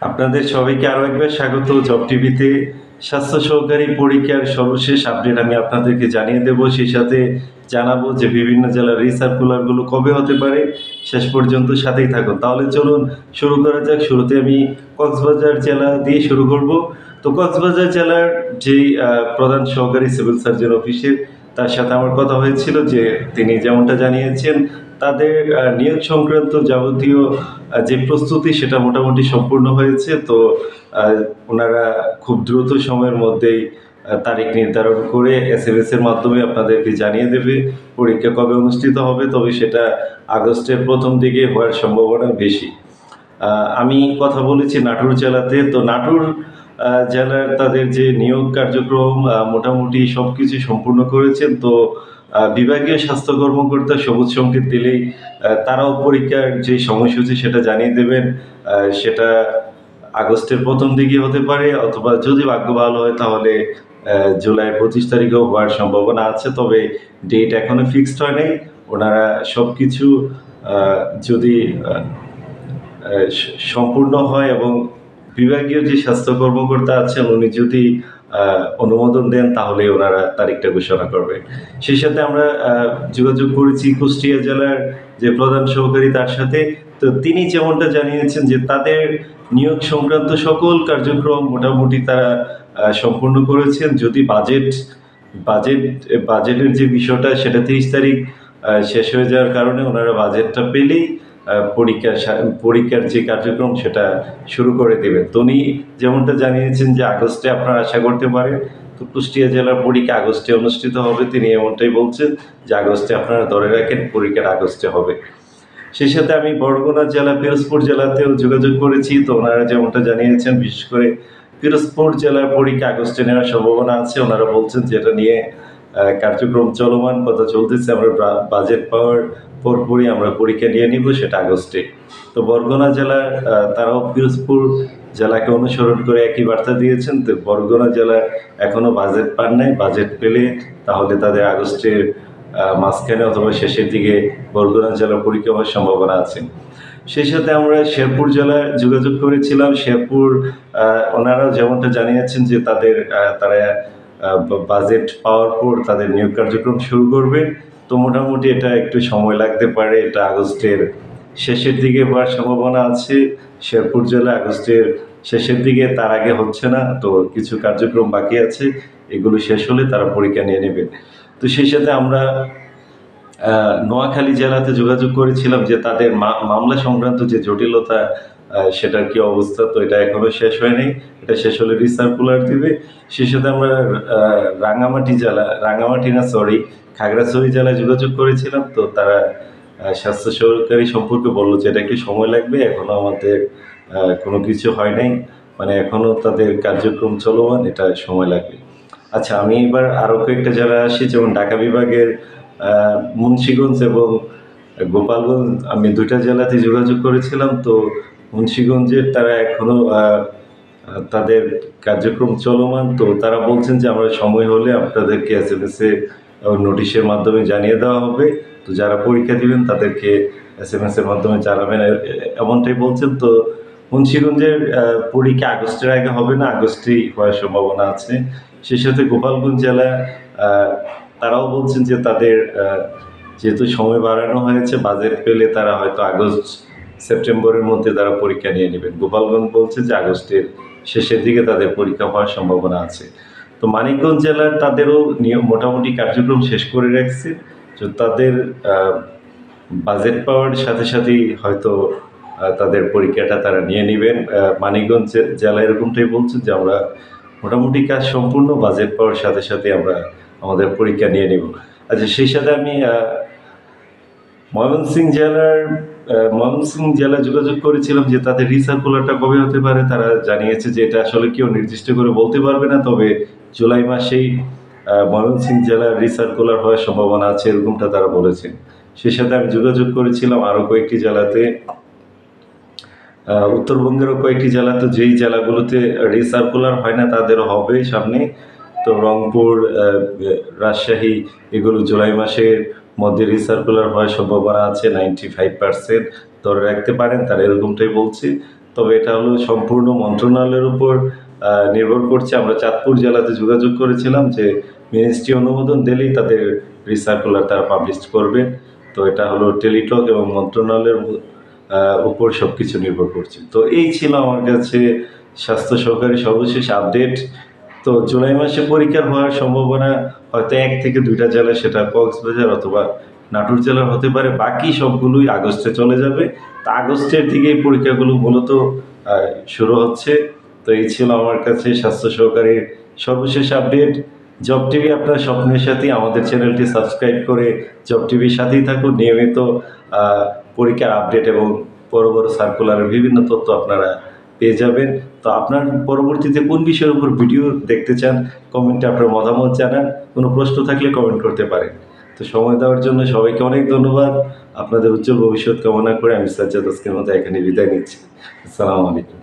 আপনাদের সবাইকে আরো একবার স্বাগত জব টিভিতে। স্বাস্থ্য সহকারী পরীক্ষার সর্বশেষ আপডেট আমি আপনাদেরকে জানিয়ে দেব। সেই সাথে জানাবো যে বিভিন্ন জেলার রিসার্কুলার গুলো কবে হতে পারে। শেষ পর্যন্ত সাথেই থাকুন। তাহলে চলুন শুরু করা যাক। শুরুতে আমি কক্সবাজার জেলা দিয়ে শুরু করব। তো কক্সবাজার জেলার যেই প্রধান সহকারী সিভিল সার্জন অফিসের, তার সাথে আমার কথা হয়েছিল যে তিনি যেমনটা জানিয়েছেন তাদের নিয়োগ সংক্রান্ত যাবতীয় যে প্রস্তুতি সেটা মোটামুটি সম্পূর্ণ হয়েছে। তো ওনারা খুব দ্রুত সময়ের মধ্যেই তারিখ নির্ধারণ করে SMS এর মাধ্যমে আপনাদেরকে জানিয়ে দেবে পরীক্ষা কবে অনুষ্ঠিত হবে। তবে সেটা আগস্টের প্রথম দিকে হওয়ার সম্ভাবনা বেশি। আমি কথা বলেছি নাটোর জেলাতে। তো নাটোর জেলার তাদের যে নিয়োগ কার্যক্রম মোটামুটি সবকিছু সম্পূর্ণ করেছেন। তো বিভাগীয় স্বাস্থ্য কর্মকর্তা সবুজ সংকেত দিলেই তারাও পরীক্ষার যে সময়সূচি সেটা জানিয়ে দেবেন। সেটা আগস্টের প্রথম দিকে হতে পারে, অথবা যদি ভাগ্য ভালো হয় তাহলে জুলাইয়ের 25 তারিখেও হওয়ার সম্ভাবনা আছে। তবে ডেট এখনো ফিক্সড হয় নাই। ওনারা সবকিছু যদি সম্পূর্ণ হয় এবং বিভাগীয় যে স্বাস্থ্য কর্মকর্তা আছেন উনি যদি অনুমোদন দেন তাহলে ওনারা তারিখটা ঘোষণা করবে। সেই সাথে আমরা যোগাযোগ করেছি কুষ্টিয়া জেলার যে প্রধান সহকারী তার সাথে। তো তিনি যেমনটা জানিয়েছেন যে তাদের নিয়োগ সংক্রান্ত সকল কার্যক্রম মোটামুটি তারা সম্পূর্ণ করেছেন। যদি বাজেট বাজেটের যে বিষয়টা সেটা 30 তারিখ শেষ হয়ে যাওয়ার কারণে ওনারা বাজেটটা পেলেই পরীক্ষার যে কার্যক্রম সেটা শুরু করে দেবেন। তো উনি যেমনটা জানিয়েছেন যে আগস্টে আপনারা আশা করতে পারেন। তো কুষ্টিয়া জেলার পরীক্ষা আগস্টে অনুষ্ঠিত হবে, তিনি এমনটাই বলছেন যে আগস্টে আপনারা ধরে রাখেন পরীক্ষাটা আগস্টে হবে। সেই সাথে আমি বরগুনা জেলা পিরোজপুর জেলাতেও যোগাযোগ করেছি। তো ওনারা যেমনটা জানিয়েছেন বিশেষ করে পিরোজপুর জেলার পরীক্ষা আগস্টে নেওয়ার সম্ভাবনা আছে। ওনারা বলছেন যে এটা নিয়ে কার্যক্রম চলমান, কথা চলতেছে। আমরা বাজেট পাওয়ার পরপরই আমরা পরীক্ষা নিয়ে নিব, সেটা আগস্টে। তো বরগুনা জেলার তারাও পিরোজপুর জেলাকে অনুসরণ করে একই বার্তা দিয়েছেন। তো বরগুনা জেলা এখনো বাজেট পান নাই। বাজেট পেলে তাহলে তাদের আগস্টের মাঝখানে অথবা শেষের দিকে বরগুনা জেলার পরীক্ষা হওয়ার সম্ভাবনা আছে। সেই সাথে আমরা শেরপুর জেলায় যোগাযোগ করেছিলাম। শেরপুর ওনারাও যেমনটা জানিয়েছেন যে তারা বাজেট পাওয়ার পর তাদের নিয়োগ কার্যক্রম শুরু করবে। তো মোটামুটি এটা একটু সময় লাগতে পারে, এটা আগস্টের শেষের দিকে হওয়ার সম্ভাবনা আছে। শেরপুর জেলা আগস্টের শেষের দিকে, তার আগে হচ্ছে না। তো কিছু কার্যক্রম বাকি আছে, এগুলো শেষ হলে তারা পরীক্ষা নিয়ে নেবে। তো সেই সাথে আমরা নোয়াখালী জেলাতে যোগাযোগ করেছিলাম যে তাদের মামলা সংক্রান্ত যে জটিলতা সেটার কি অবস্থা। তো এটা এখনো শেষ হয়নি, এটা শেষ হলে রিসার্কুলার দিবে। সেই সাথে আমরা খাগড়াছড়ি জেলায় যোগাযোগ করেছিলাম। তো তারা স্বাস্থ্য সহকারী সম্পর্কে বললো যে এটা একটু সময় লাগবে, এখনো আমাদের কোনো কিছু হয় নাই, মানে এখনো তাদের কার্যক্রম চলমান, এটা সময় লাগবে। আচ্ছা, আমি এবার আরো কয়েকটা জেলা আসি, যেমন ঢাকা বিভাগের মুন্সিগঞ্জ এবং গোপালগঞ্জ। আমি দুইটা জেলাতে যোগাযোগ করেছিলাম। তো মুন্সিগঞ্জের তারা এখনো তাদের কার্যক্রম চলমান। তো তারা বলছেন যে আমরা সময় হলে আপনাদেরকে SMS এ নোটিশের মাধ্যমে জানিয়ে দেওয়া হবে। তো যারা পরীক্ষা দিবেন তাদেরকে SMS এর মাধ্যমে জানাবেন, এমনটাই বলছেন। তো মুন্সিগঞ্জের পরীক্ষা আগস্টের আগে হবে না, আগস্টেই হওয়ার সম্ভাবনা আছে। সেই সাথে গোপালগঞ্জ জেলা তারাও বলছেন যে তাদের যেহেতু সময় বাড়ানো হয়েছে, বাজেট পেলে তারা হয়তো আগস্ট সেপ্টেম্বরের মধ্যে তারা পরীক্ষা নিয়ে নেবেন। গোপালগঞ্জ বলছে যে আগস্টের শেষের দিকে তাদের পরীক্ষা হওয়ার সম্ভাবনা আছে। তো মানিকগঞ্জ জেলার তাদেরও মোটামুটি কার্যক্রম শেষ করে রাখছে। তো তাদের বাজেট পাওয়ার সাথে সাথেই হয়তো তাদের পরীক্ষাটা তারা নিয়ে নেবেন। মানিকগঞ্জ জেলা এরকমটাই বলছে যে আমরা মোটামুটি কাজ সম্পূর্ণ, বাজেট পাওয়ার সাথে সাথে আমরা আমাদের পরীক্ষা নিয়ে নেব। আচ্ছা, সেই সাথে আমি ময়মনসিংহ জেলা যোগাযোগ করেছিলাম যে তাদের রিসার্কুলারটা কবে হতে পারে। তারা জানিয়েছে যে এটা আসলে কেউ নির্দিষ্ট করে বলতে পারবে না, তবে জুলাই মাসেই ময়মনসিংহ জেলার রিসার্কুলার হওয়ার সম্ভাবনা আছে, এরকমটা তারা বলেছেন। সেই সাথে আমি যোগাযোগ করেছিলাম আরো কয়েকটি জেলাতে, উত্তরবঙ্গেরও কয়েকটি জেলাতে, যেই জেলাগুলোতে রিসার্কুলার হয় না তাদেরও হবে সামনে। তো রংপুর, রাজশাহী, এগুলো জুলাই মাসের মধ্যে রিসার্কুলার হওয়ার সম্ভাবনা আছে 95% ধরে রাখতে পারেন, তারা এরকমটাই বলছে। তবে এটা হলো সম্পূর্ণ মন্ত্রণালয়ের উপর নির্ভর করছে। আমরা চাঁদপুর জেলাতে যোগাযোগ করেছিলাম যে মিনিস্ট্রি অনুমোদন দিলেই তাদের রিসার্কুলার তারা পাবলিশ করবে। তো এটা হলো টেলিটক এবং মন্ত্রণালয়ের উপর সবকিছু নির্ভর করছে। তো এই ছিল আমার কাছে স্বাস্থ্য সহকারী সর্বশেষ আপডেট। তো জুলাই মাসে পরীক্ষার হওয়ার সম্ভাবনা হয়তো 1 থেকে 2টা জেলা, সেটা কক্সবাজার অথবা নাটোর জেলার হতে পারে। বাকি সবগুলোই আগস্টে চলে যাবে। তা আগস্টের দিকেই পরীক্ষাগুলো মূলত শুরু হচ্ছে। তো এই ছিল আমার কাছে স্বাস্থ্য সহকারীর সর্বশেষ আপডেট। জব টিভি আপনার স্বপ্নের সাথী। আমাদের চ্যানেলটি সাবস্ক্রাইব করে জব টিভির সাথেই থাকুন। নিয়মিত পরীক্ষার আপডেট এবং বড় বড় সার্কুলারের বিভিন্ন তথ্য আপনারা পেয়ে যাবেন। তো আপনার পরবর্তীতে কোন বিষয়ের উপর ভিডিও দেখতে চান, কমেন্টে আপনার মতামত জানান। কোনো প্রশ্ন থাকলে কমেন্ট করতে পারেন। তো সময় দেওয়ার জন্য সবাইকে অনেক ধন্যবাদ। আপনাদের উজ্জ্বল ভবিষ্যৎ কামনা করে আমি সাজ্জাদ আজকের মতো এখানে বিদায় নিচ্ছি। আসসালামু আলাইকুম।